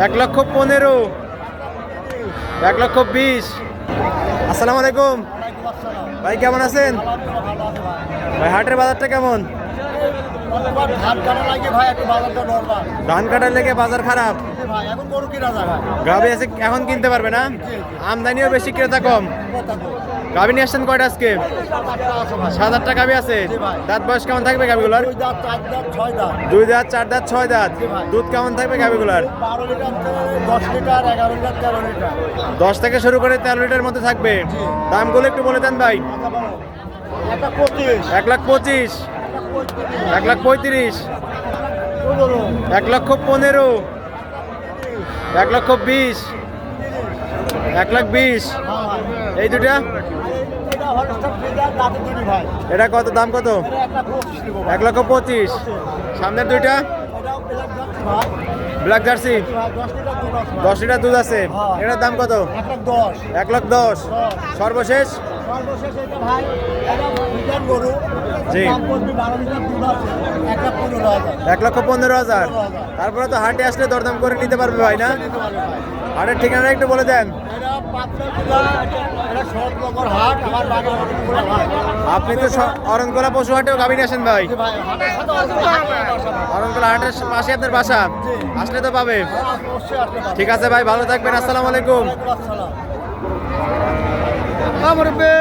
1,15,000, 1,20,000। আসসালামু আলাইকুম ভাই, কেমন আছেন ভাই? হাটের বাজারটা কেমন? ধান কাটার লেগে বাজার খারাপ। গাভী আছে এখন কিনতে পারবে না, আমদানিও বেশি ক্রেতা কম। গাভী নিয়ে আসছেন কয়টা আজকে? 7-8টা গাভী আছে। দাঁত বয়স কেমন থাকবে গাভীগুলার? 2 দাঁত 4 দাঁত 6 দাঁত। দুধ কেমন থাকবে গাভীগুলার? 10 থেকে শুরু করে 13 লিটার মধ্যে থাকবে। দামগুলো একটু বলে দেন ভাই। 1,25,000, 1,35,000, 1,15,000, 1,20,000, 1,20,000। এই দুটা এটা কত দাম? কত? 1,25,000। সামনের দুইটা ব্ল্যাক জার্সি, 10 লিটার দুধ আছে। এটার দাম কত? 1,10,000। সর্বশেষ জি 1,15,000। তারপরে তো হাটে আসলে দরদাম করে নিতে পারবে ভাই না? হাটের ঠিকানা একটু বলে দেন। আপনি তো অরণকোলা পশু হাটেও গাভী নিয়ে আসেন ভাই। অরণকোলা হাটের পাশে আপনার বাসা, আসলে তো পাবে। ঠিক আছে ভাই, ভালো থাকবেন। আসসালামু আলাইকুম। মুরব্বি